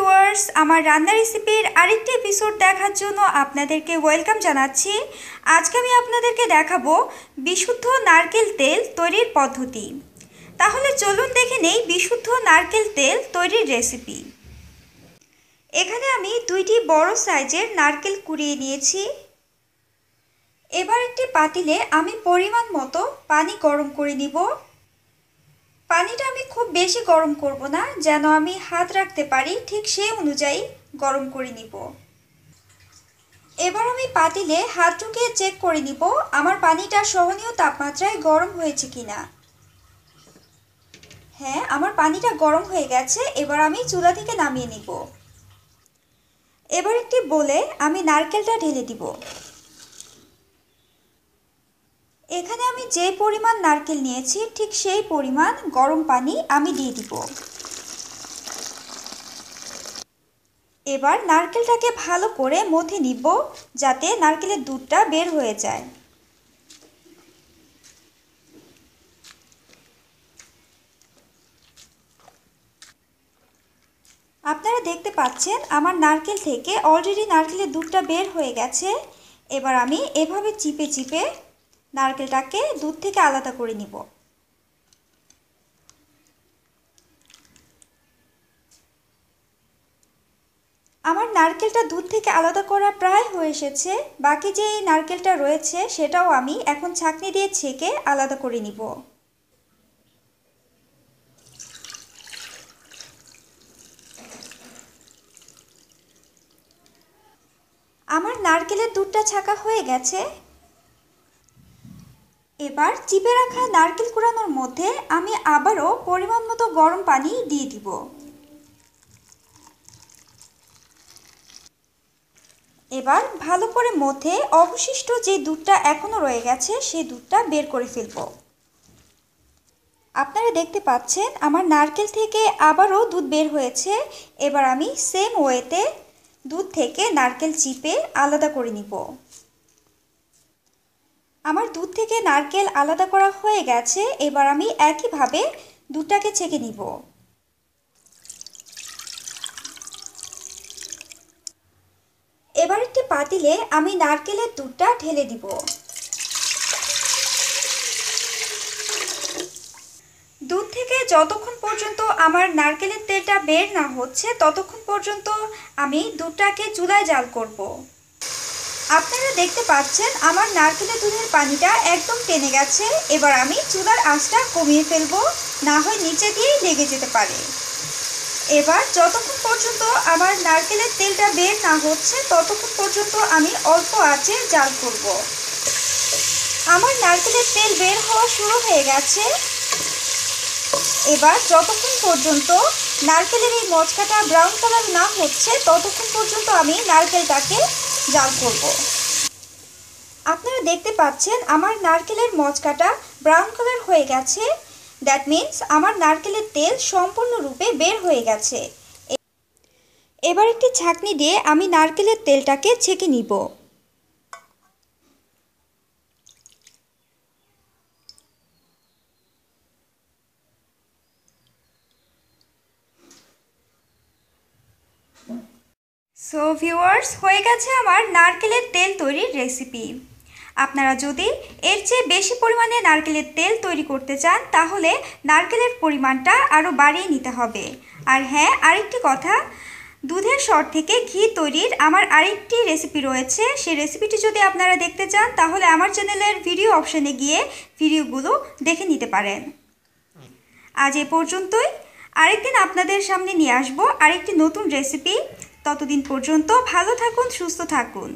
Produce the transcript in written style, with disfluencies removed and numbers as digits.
Viewers, আমার রান্না রেসিপির আরেকটি এপিসোড দেখার জন্য আপনাদেরকে ওয়েলকাম জানাচ্ছি। আজকে আমি আপনাদেরকে দেখাবো বিশুদ্ধ নারকেল তেল তৈরির পদ্ধতি। তাহলে চলুন দেখে নেই বিশুদ্ধ নারকেল তেল তৈরির রেসিপি। এখানে আমি দুইটি বড় সাইজের নারকেল কুড়িয়ে নিয়েছি। এবার একটি পাতিলে আমি পরিমাণ মতো পানি গরম করে নিব। পানিটা আমি খুব বেশি গরম করব না, যেন আমি হাত রাখতে পারি ঠিক সেই অনুযায়ী গরম করে নিব। এবার আমি পাতিলে হাত ঢুকিয়ে চেক করে নিব আমার পানিটা সহনীয় তাপমাত্রায় গরম হয়েছে কিনা। হ্যাঁ, আমার পানিটা গরম হয়ে গেছে। এবার আমি চুলা থেকে নামিয়ে নিব। এবার একটি বলে আমি নারকেলটা ঢেলে দিব। এখানে আমি যে পরিমাণ নারকেল নিয়েছি ঠিক সেই পরিমাণ গরম পানি আমি দিয়ে দিব। এবার নারকেলটাকে ভালো করে মথে নিব, যাতে নারকেলের দুধটা বের হয়ে যায়। আপনারা দেখতে পাচ্ছেন আমার নারকেল থেকে অলরেডি নারকেলের দুধটা বের হয়ে গেছে। এবার আমি এভাবে চিপে চিপে নারকেলটাকে দুধ থেকে আলাদা করে নিব। আমার নারকেলটা দুধ থেকে আলাদা করা প্রায় হয়ে এসেছে। বাকি যে নারকেলটা রয়েছে সেটাও আমি এখন ছাঁকনি দিয়ে ছেঁকে আলাদা করে নিব। আমার নারকেলের দুধটা ছাঁকা হয়ে গেছে। এবার চিপে রাখা নারকেল কুড়ানোর মধ্যে আমি আবারও পরিমাণ মতো গরম পানি দিয়ে দিব। এবার ভালো করে মথে অবশিষ্ট যে দুধটা এখনো রয়ে গেছে সেই দুধটা বের করে ফেলব। আপনারা দেখতে পাচ্ছেন আমার নারকেল থেকে আবারও দুধ বের হয়েছে। এবার আমি সেম ওয়েতে দুধ থেকে নারকেল চিপে আলাদা করে নিব। আমার দুধ থেকে নারকেল আলাদা করা হয়ে গেছে। এবার আমি একইভাবে দুধটাকে ছেঁকে নিব। এবার একটি পাতিলে আমি নারকেলের দুধটা ঢেলে দিব। দুধ থেকে যতক্ষণ পর্যন্ত আমার নারকেলের তেলটা বের না হচ্ছে ততক্ষণ পর্যন্ত আমি দুধটাকে চুলায় জাল করব। আপনারা দেখতে পাচ্ছেন আমার নারকেলের দুধের পানিটা একদম টেনে গেছে। এবার আমি চুলার আঁচটা কমিয়ে ফেলবো, না হয় নিচে দিয়েই লেগে যেতে পারে। এবার যতক্ষণ পর্যন্ত আমার নারকেলের তেলটা বের না হচ্ছে ততক্ষণ পর্যন্ত আমি অল্প আঁচে জাল করব। আমার নারকেলের তেল বের হওয়া শুরু হয়ে গেছে। এবার যতক্ষণ পর্যন্ত নারকেলের এই মচকাটা ব্রাউন কালার না হচ্ছে ততক্ষণ পর্যন্ত আমি নারকেলটাকে জাল করব। আপনারা দেখতে পাচ্ছেন আমার নারকেলের মচকাটা ব্রাউন কালার হয়ে গেছে। দ্যাট মিন্স আমার নারকেলের তেল সম্পূর্ণরূপে বের হয়ে গেছে। এবার একটি ছাঁকনি দিয়ে আমি নারকেলের তেলটাকে ছেঁকে নিব। সো ভিউয়ার্স, হয়ে গেছে আমার নারকেলের তেল তৈরির রেসিপি। আপনারা যদি এর চেয়ে বেশি পরিমাণে নারকেলের তেল তৈরি করতে চান তাহলে নারকেলের পরিমাণটা আরও বাড়িয়ে নিতে হবে। আর হ্যাঁ, আরেকটি কথা, দুধের সর থেকে ঘি তৈরির আমার আরেকটি রেসিপি রয়েছে। সেই রেসিপিটি যদি আপনারা দেখতে চান তাহলে আমার চ্যানেলের ভিডিও অপশানে গিয়ে ভিডিওগুলো দেখে নিতে পারেন। আজ এ পর্যন্তই। আরেকদিন আপনাদের সামনে নিয়ে আসবো আরেকটি নতুন রেসিপি। ততদিন পর্যন্ত ভালো থাকুন, সুস্থ থাকুন।